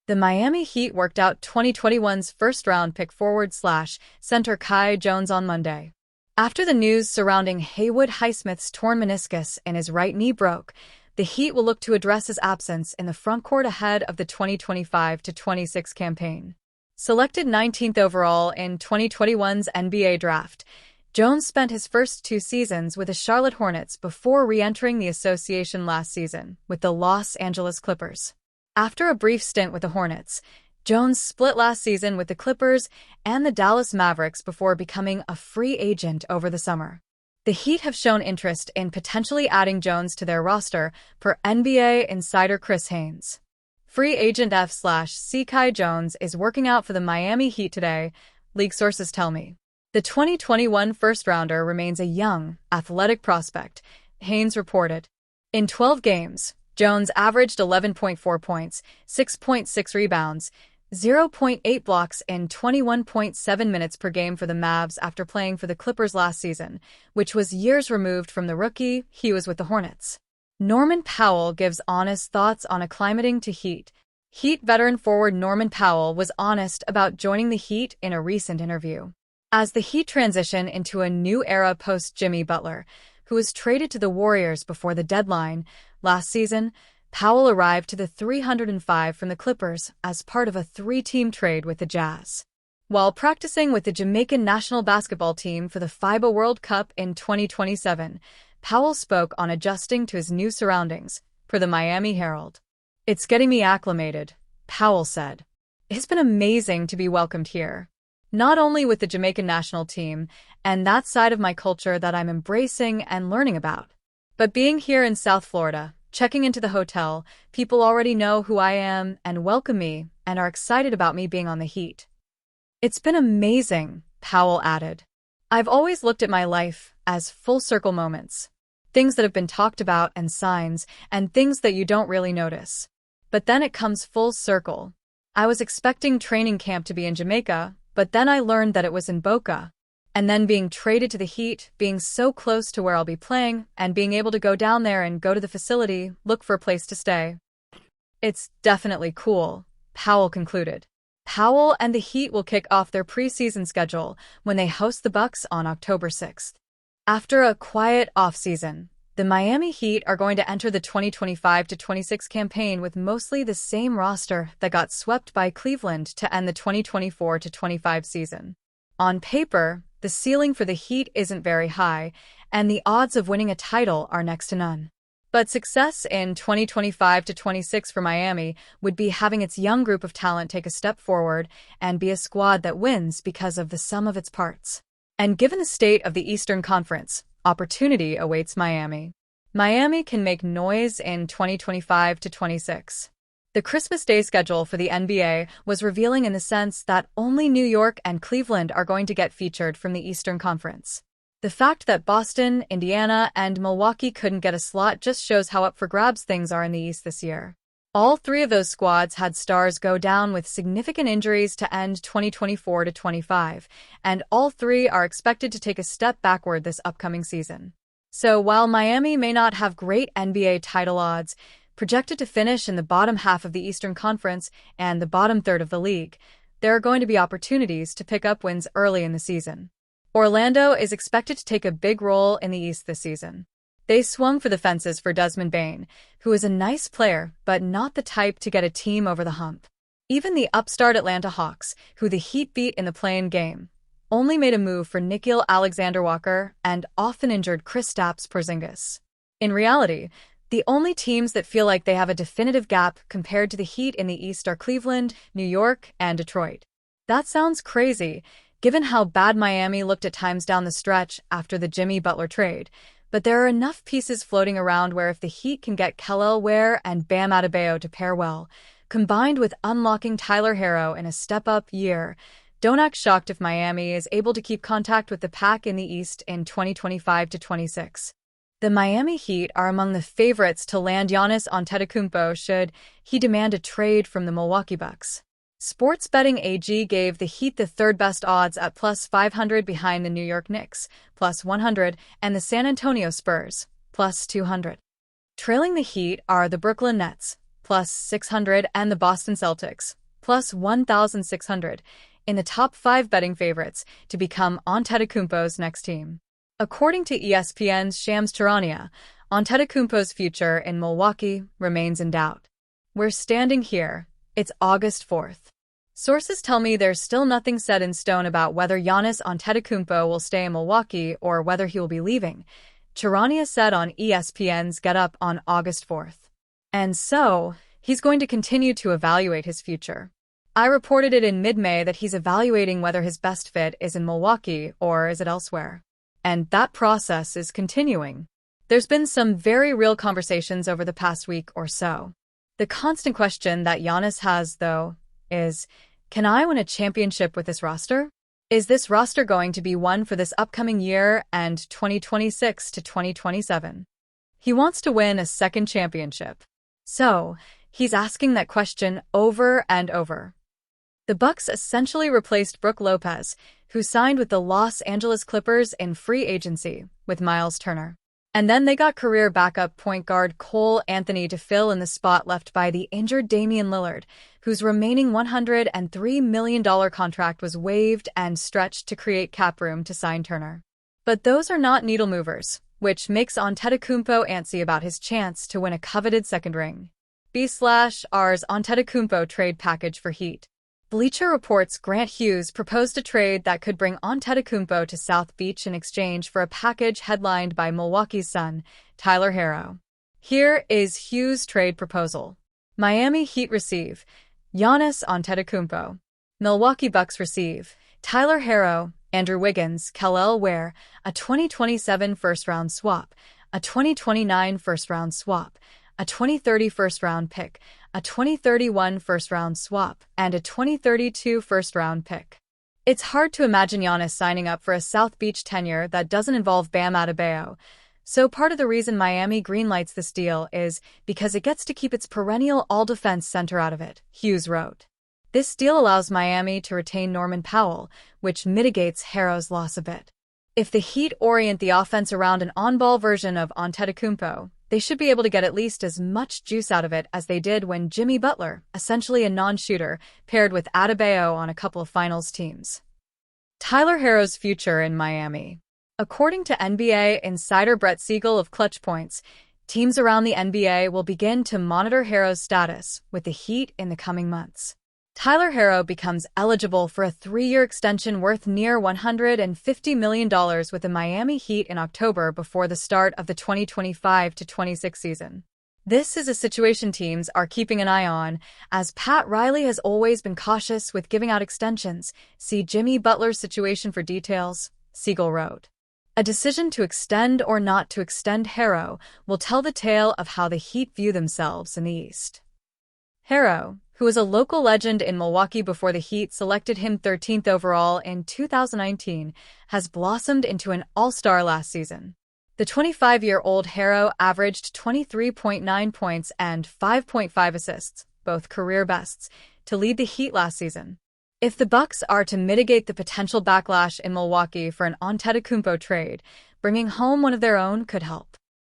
The Miami Heat worked out 2021's first-round pick forward/center Kai Jones on Monday. After the news surrounding Haywood Highsmith's torn meniscus in his right knee broke, the Heat will look to address his absence in the frontcourt ahead of the 2025-26 campaign. Selected 19th overall in 2021's NBA draft, Jones spent his first 2 seasons with the Charlotte Hornets before re-entering the association last season with the Los Angeles Clippers. After a brief stint with the Hornets, Jones split last season with the Clippers and the Dallas Mavericks before becoming a free agent over the summer. The Heat have shown interest in potentially adding Jones to their roster, per NBA insider Chris Haynes. Free agent F/C Kai Jones is working out for the Miami Heat today, league sources tell me. The 2021 first-rounder remains a young, athletic prospect, Haynes reported. In 12 games, Jones averaged 11.4 points, 6.6 rebounds, 0.8 blocks in 21.7 minutes per game for the Mavs after playing for the Clippers last season, which was years removed from the rookie he was with the Hornets. Norman Powell gives honest thoughts on acclimating to Heat. Heat veteran forward Norman Powell was honest about joining the Heat in a recent interview. As the Heat transition into a new era post-Jimmy Butler, who was traded to the Warriors before the deadline last season, Powell arrived to the 305 from the Clippers as part of a 3-team trade with the Jazz. While practicing with the Jamaican national basketball team for the FIBA World Cup in 2027, Powell spoke on adjusting to his new surroundings, per the Miami Herald. "It's getting me acclimated," Powell said. "It's been amazing to be welcomed here. Not only with the Jamaican national team and that side of my culture that I'm embracing and learning about, but being here in South Florida, checking into the hotel, people already know who I am and welcome me and are excited about me being on the Heat. It's been amazing," Powell added. "I've always looked at my life as full circle moments. Things that have been talked about and signs and things that you don't really notice. But then it comes full circle. I was expecting training camp to be in Jamaica, but then I learned that it was in Boca. And then being traded to the Heat, being so close to where I'll be playing, and being able to go down there and go to the facility, look for a place to stay. It's definitely cool," Powell concluded. Powell and the Heat will kick off their preseason schedule when they host the Bucks on October 6th. After a quiet offseason, the Miami Heat are going to enter the 2025-26 campaign with mostly the same roster that got swept by Cleveland to end the 2024-25 season. On paper, the ceiling for the Heat isn't very high, and the odds of winning a title are next to none. But success in 2025-26 for Miami would be having its young group of talent take a step forward and be a squad that wins because of the sum of its parts. And given the state of the Eastern Conference, opportunity awaits Miami. Miami can make noise in 2025-26. The Christmas Day schedule for the NBA was revealing in the sense that only New York and Cleveland are going to get featured from the Eastern Conference. The fact that Boston, Indiana, and Milwaukee couldn't get a slot just shows how up for grabs things are in the East this year. All 3 of those squads had stars go down with significant injuries to end 2024-25, and all 3 are expected to take a step backward this upcoming season. So while Miami may not have great NBA title odds, projected to finish in the bottom half of the Eastern Conference and the bottom third of the league, there are going to be opportunities to pick up wins early in the season. Orlando is expected to take a big role in the East this season. They swung for the fences for Desmond Bane, who is a nice player but not the type to get a team over the hump. Even the upstart Atlanta Hawks, who the Heat beat in the play-in game, only made a move for Nickeil Alexander-Walker and often injured Kristaps Porzingis. In reality, the only teams that feel like they have a definitive gap compared to the Heat in the East are Cleveland, New York, and Detroit. That sounds crazy, given how bad Miami looked at times down the stretch after the Jimmy Butler trade, but there are enough pieces floating around where if the Heat can get Kel'el Ware and Bam Adebayo to pair well, combined with unlocking Tyler Herro in a step-up year, don't act shocked if Miami is able to keep contact with the pack in the East in 2025-26. The Miami Heat are among the favorites to land Giannis Antetokounmpo should he demand a trade from the Milwaukee Bucks. Sports Betting AG gave the Heat the third-best odds at plus 500 behind the New York Knicks, plus 100, and the San Antonio Spurs, plus 200. Trailing the Heat are the Brooklyn Nets, plus 600, and the Boston Celtics, plus 1,600, in the top 5 betting favorites to become Antetokounmpo's next team. According to ESPN's Shams Charania, Antetokounmpo's future in Milwaukee remains in doubt. We're standing here. It's August 4th. Sources tell me there's still nothing set in stone about whether Giannis Antetokounmpo will stay in Milwaukee or whether he will be leaving, Charania said on ESPN's Get Up on August 4th. And so, he's going to continue to evaluate his future. I reported it in mid-May that he's evaluating whether his best fit is in Milwaukee or is it elsewhere. And that process is continuing. There's been some very real conversations over the past week or so. The constant question that Giannis has, though, is, can I win a championship with this roster? Is this roster going to be one for this upcoming year and 2026 to 2027? He wants to win a second championship. So, he's asking that question over and over. The Bucks essentially replaced Brook Lopez, who signed with the Los Angeles Clippers in free agency, with Miles Turner. And then they got career backup point guard Cole Anthony to fill in the spot left by the injured Damian Lillard, whose remaining $103 million contract was waived and stretched to create cap room to sign Turner. But those are not needle movers, which makes Antetokounmpo antsy about his chance to win a coveted second ring. B/R's Antetokounmpo trade package for Heat. Bleacher Report's Grant Hughes proposed a trade that could bring Antetokounmpo to South Beach in exchange for a package headlined by Milwaukee's son, Tyler Herro. Here is Hughes' trade proposal. Miami Heat receive Giannis Antetokounmpo. Milwaukee Bucks receive Tyler Herro, Andrew Wiggins, Kel'el Ware, a 2027 first-round swap, a 2029 first-round swap, a 2030 first-round pick, a 2031 first-round swap, and a 2032 first-round pick. It's hard to imagine Giannis signing up for a South Beach tenure that doesn't involve Bam Adebayo, so part of the reason Miami greenlights this deal is because it gets to keep its perennial all-defense center out of it, Hughes wrote. This deal allows Miami to retain Norman Powell, which mitigates Herro's loss a bit. If the Heat orient the offense around an on-ball version of Antetokounmpo, they should be able to get at least as much juice out of it as they did when Jimmy Butler, essentially a non-shooter, paired with Adebayo on a couple of finals teams. Tyler Herro's future in Miami. According to NBA insider Brett Siegel of Clutch Points, teams around the NBA will begin to monitor Herro's status with the Heat in the coming months. Tyler Herro becomes eligible for a 3-year extension worth near $150 million with the Miami Heat in October before the start of the 2025-26 season. This is a situation teams are keeping an eye on, as Pat Riley has always been cautious with giving out extensions. See Jimmy Butler's situation for details, Siegel wrote. A decision to extend or not to extend Herro will tell the tale of how the Heat view themselves in the East. Herro, who was a local legend in Milwaukee before the Heat selected him 13th overall in 2019, has blossomed into an all-star last season. The 25-year-old Herro averaged 23.9 points and 5.5 assists, both career bests, to lead the Heat last season. If the Bucks are to mitigate the potential backlash in Milwaukee for an Antetokounmpo trade, bringing home one of their own could help.